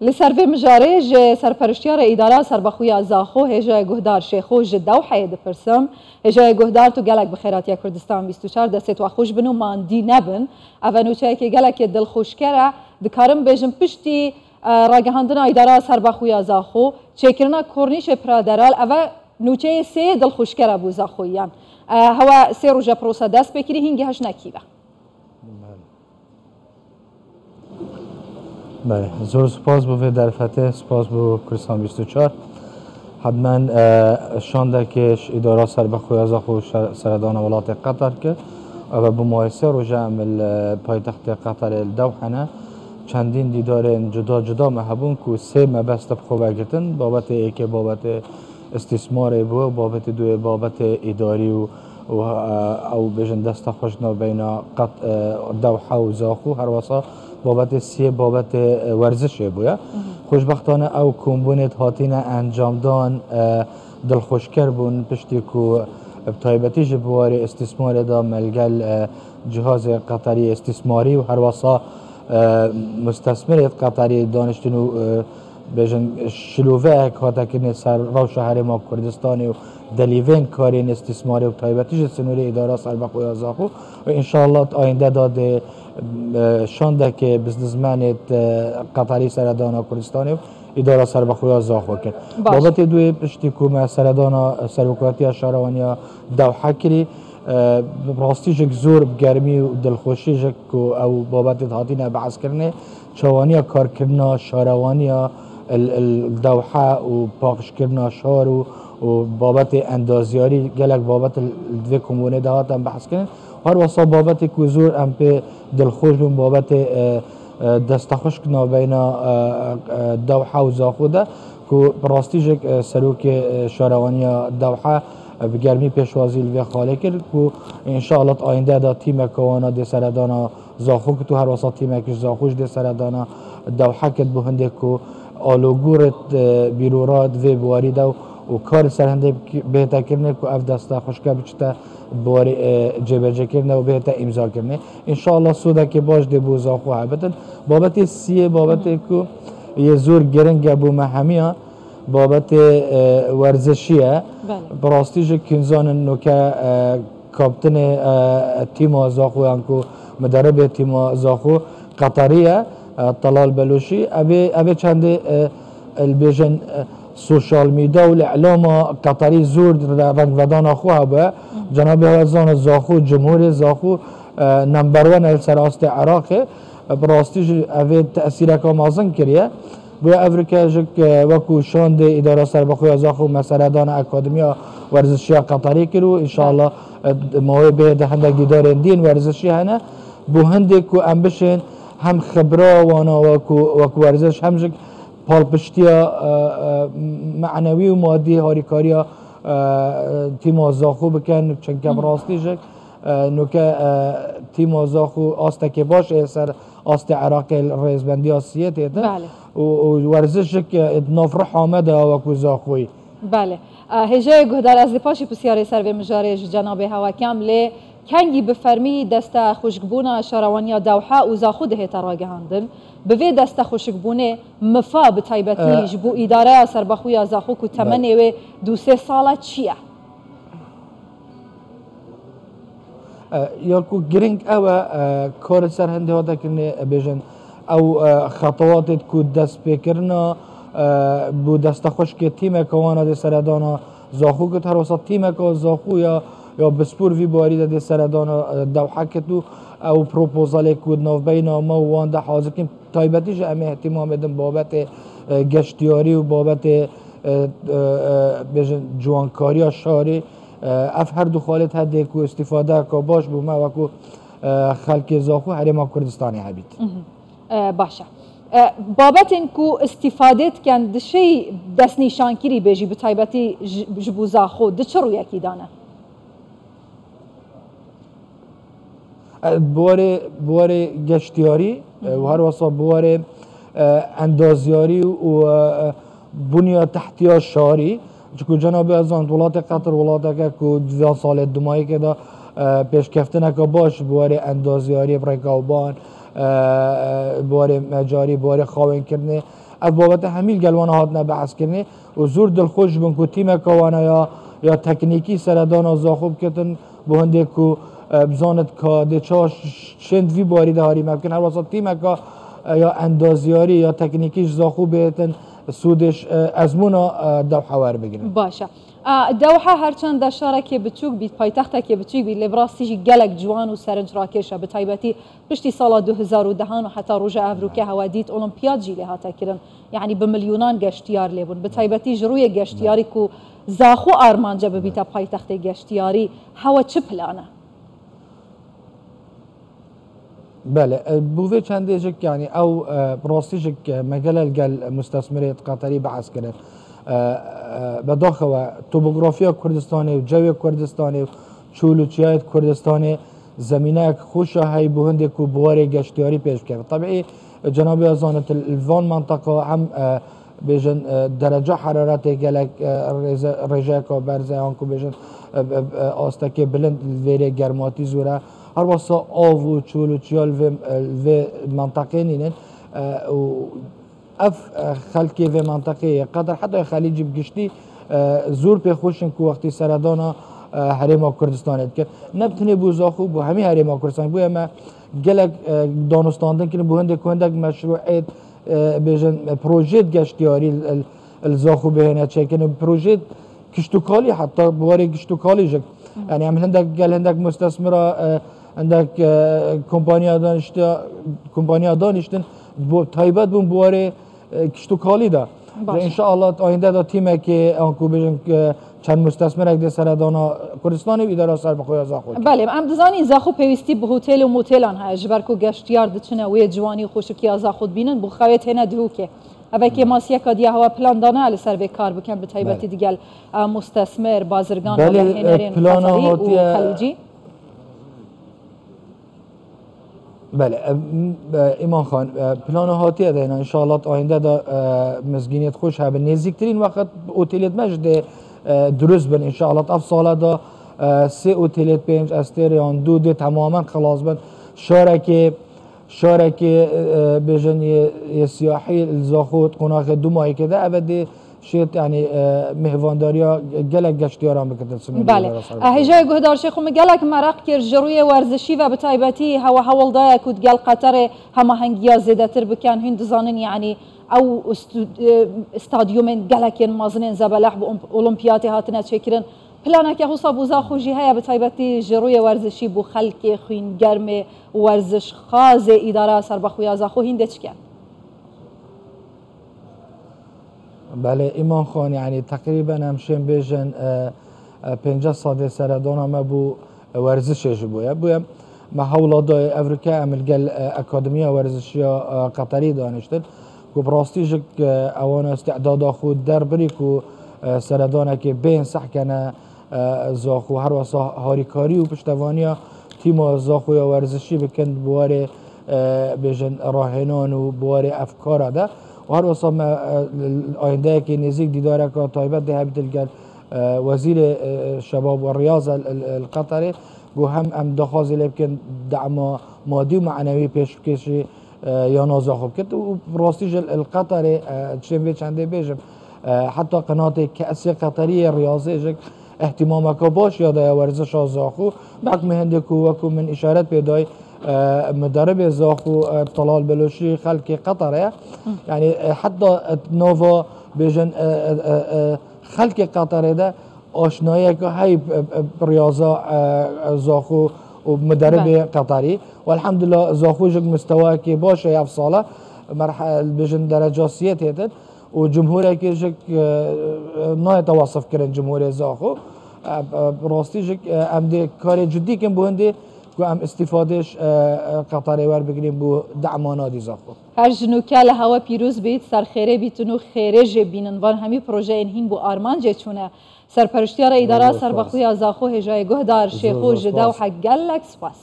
لسروی مجارج سرپرشتیار اداره سربخوی زاخو هجای گهدار شیخو جده و حید پرسم هجای گهدار تو گلک بخیراتی کردستان 24 دست و خوش بنو ماندی نبن اونو چه که گلک دل خوش کرده دکارم بجم پشتی راگهاندن اداره سربخوی زاخو چکرنا کورنیش پرادرال اول نوچه سه دل خوش کرده بو زاخویان هوا سه روزه پروسه دست بکری هنگی هش نکیبه. بله زور سپاس بو در فتح سپاس بو کردستان 24 حتما شانده که اداره سربخوی زاخو سردان ولایت قطر که و به مؤسسه روزه عمل پایتخت قطر الدوحه چندین دیدار جدا جدا محبون که سه مبست بخوبه گرتن بابت ایک بابت استثمار بو بابت دو بابت اداری و او بجن دست خوشنا بین دوحه و زاخو هر واسه بابت سی بابت ورزش بوده خوشبختانه او کمبونت هاتین انجام دان دلخوشکر بون پشتی که بتایبتی جبواری استثمار دا ملگل جهاز قطری استثماری و هر واسه مستثمرت قطری دانشتنو بجن شلوه اکاتا کنه سر رو شهر ما کردستانی و دلیوین کارین استثماری و بتایبتی سنوری اداره سربخوی زاخو و انشاءالله آینده داده شانده که بزنزمانت قطری سردان کردستانی اداره سربخوی زاخو کرد بابت دوی پشتی که سردان سربکواتی شهروانی دوحه کری راستی جک زور بگرمی و دلخوشی جک او بابت هاتین بحث کرنه چوانی کار کرنا شهروانی الدوحه و پاکش کرنا شهر و بابت اندازیاری گلک بابت دوی کمونه دهاتم بحث کنه هر واسه بابت که زور ام په دلخوش بون بابت دستخوش کنا بین دوحه و زاخو ده که راستی جک سروک شهروانی دوحه بگرمی پیشوازی الوی خاله کرد که انشاءالله آینده دا تیم کوانا دی سردانا زاخو که تو هر واسه تیم کش زاخوش دی سردانا دوحه کد بهنده که آلوگورت بیرورات وی بواری دا و کار سرهنده بهتر کرنه که اف دسته خوشکه بچته بواری جبرجه کرنه و بهتر امضا کرنه انشاءالله سوده که باش دی بو زاخو حبتن بابت سیه بابت که یه زور گرنگ بو مهمیه بابت ورزشیه براستی جو کنزان نوکه کاپتن تیم زاخو انکو مدرب تیم زاخو قطریه طلال بلوشی ابي چند البيجن سوشال ميديا والاعلام قطري زور رنگ ودان اخوها به جناب وزان زاخو جمهور زاخو نمبر 1 السراست عراق براستي ابي تاثير کامازن کریه بو افریقا جک وکو شاند اداره سربخوی زاخو مسردان اکادمیا ورزشی قطری کرو ان شاء الله موهبه دهنده دیدار دین ورزشی هنه بو هنده کو امبشن هم خبره وانا وکو ورزش هم جک پالپشتیا معنوی و مادی هاریکاریا تیم زاخو بکن چون که براستی جک نوکه تیم زاخو آسته که باشه سر آست عراق رئیسبندی آسیه تیده و ورزش جک نافرح آمده وکو زاخوی بله هجای گهدار از پاشی پسیاری سروی مجاری جناب هوا کامله کنگی بفرمی دست خوشگبونه شهروانی دوحه و زاخو ده تراگه هندن به دست خوشگبونه مفا به تایبتی جبو اداره سربخوی زاخو که تمنه و 2-3 ساله چیه؟ یا کو گرینگ او کار سرهنده ها دکنه بیجن او خطوات کو دست بکرنا بو دست خوش که تیم کوانا ده سردانا زاخو که هر وسط تیم که زاخو یا بسپور وی باری ده سردانا دوحه که تو او پروپوزال کود نو بین ما و وانده حاضر کیم تایبتیش همه احتمام بدن بابت گشتیاری و بابت جوانکاری شهری اف هر دو خالت هده که استفاده که باش بو ما وکو خلق زاخو حریم کردستانی هبید باشه بابت اینکو استفاده کن دشی دست نشانگیری بیجی به تایبتی جبو زاخو ده چه روی اکی دانه؟ بوار گشتیاری و هر واسه بوار اندازیاری و بنیاد تحتیه شهری چون جناب ازان ولایت قطر ولایت که دو سال دمایی که دا پیش کفتن که باش بوار اندازیاری برکاوبان بواره مجاری بواره خواهن کرنه از بابت همیل گلوان هاتنه بحث کرنه و زور دلخوش بن که تیم کوانا یا تکنیکی سردان زاخوب کتن بهنده که بزاند که دچار شند وی باری دهاری ممکن هر واسه تیم که یا اندازیاری یا تکنیکیش زاخوب بیتن سودش ازمونا دوحه ور بگیرن. باشه. دوحه هرچند دشاره که بچوک بید پایتخته که بچوک بید لبراستیجی گلک جوان و سرنج راکشه به تایبتی پشتی سال 2010 و حتی روژه افروکه هوادیت اولمپیاد جیلی هاتا کرن یعنی به میلیونان گشتیار لیبون به تایبتی جروی گشتیاری که زاخو آرمانجا ببیتا پایتخت گشتیاری هوا چه پلانه؟ بله بوفي چنده جك يعني او براستي جك مجال الجل مستثمرية قطري بحث كده بداخل توبوغرافيا كردستاني وجو كردستاني وشولوچيات كردستاني زمینه خوش هاي بهنده کو بواره گشتیاری پیش کرد. طبعی جناب ازانت الوان منطقه هم بیشن درجه حرارت گلک رژه کا برزه آن کو بیشن آستکه بلند ویره گرماتی زوره هر واسه آو و چول و چیال و منطقه نینن و اف خلقی و منطقه قدر حتی خلیجی بگشتی زور پی خوشن که وقتی سردانا حریم کردستان کرد نبتنی بوزا خوب و همه حریم کردستان بوی اما گلک دانستاندن کنه بوهنده کندک مشروعیت بیشن پروژه گشتیاری الزاخو بهنه چکنه پروژه کشتوکالی حتی بواره کشتوکالی جک يعني عم هندك مستثمره عندك كومبانيا دانشتن تایبت بون بواره کشتوکالی دا ان شاء الله آینده دا تیمه که آنکو بیشن چند مستثمر اگه سردانا کردستانی اداره سر بخوی زاخو بله ام دزانی زاخو پیوستی به هتل و موتلان ها جبرکو گشتیار دچنه وی جوانی خوشکی زاخو بینن بو خویت هنا دهوکه اوه که ماسیه کدیه هوا پلان دانه علی سر به کار بکن به تایبتی دیگل مستثمر بازرگان و هنرین قطری و خلیجی. بله ایمان خان پلان هاتیه ده ان شاء الله آینده دا مزگینیت خوش ها به نزدیکترین وقت اوتیلیت مجد درست بن ان شاء الله اف ساله دا 3 اوتیلیت 5 استریان 2 ده تماما خلاص بن شارك بجن سياحي الزاخوت قناخ دو ماهي كده ابدي شيت يعني مهوانداريا گلک گشتیاران بکتن سنوی. بله هجای گهدار شیخو مگلک مرق کر جروی ورزشی و بتایبتی هوا حوالدایا کود گل قطر همه هنگیا زیده تر بکن هند زانن يعني او استادیومن گلک مازنین زبلح با اولمپیاتی هاتنه چکرن پلانه که حساب وزا خوشی هیا به تایبتی جروی ورزشی بو خلق خوین گرم ورزش خاز اداره سر بخویا زاخو هنده چکن؟ بله ایمان خان یعنی تقریبا همشین بیشن 50 ساده سردان همه بو ورزشش بویم ما حولادای افریقا عمل گل اکادمیا ورزشی قطری دانشتن که براستیش اوان استعداد خود در بری که سردانه که بین صح کنه زاخو هر واسه هاریکاری و پشتوانیا تیم زاخو یا ورزشی بکند بواره بیشن راهنان و بواره افکار ده و هر واسه آینده که نزدیک دیداره که تایبت ده بیتل وزیر شباب و ریاضه القطری گو هم دخوازی لبکن دعم مادی و معنوی پیش بکشی یا نازاخو بکند و راستیش القطری چند چنده بیشم حتی قناه کأس قطری ریاضه اهتمامك باش یا دا ورزش زاخو بعد مهندی کو من اشارت پیدای مدرب زاخو طلال بلوشی خلق قطره يعني حتى نوفا بيجن خلق قطره ده آشنایی که هی ریاضه زاخو و مدرب قطری والحمد لله زاخو جگ مستوى که باشه یه ساله مرحله بيجن درجه سیت هست و جمهوری که جک نه توصف کردن جمهوری زاخو راستی جک امده کار جدی کن بونده که ام استفادهش قطاری ور بگیریم بو دعمانا دی زاخو هر جنوکه لهوا پیروز بید سرخیره بیتونو خیره جبینن وان همی پروژه اینهین بو آرمان جه چونه سرپرشتیار اداره سربخوی زاخو هجای گهدار شیخو جدا و حق گلک سپاس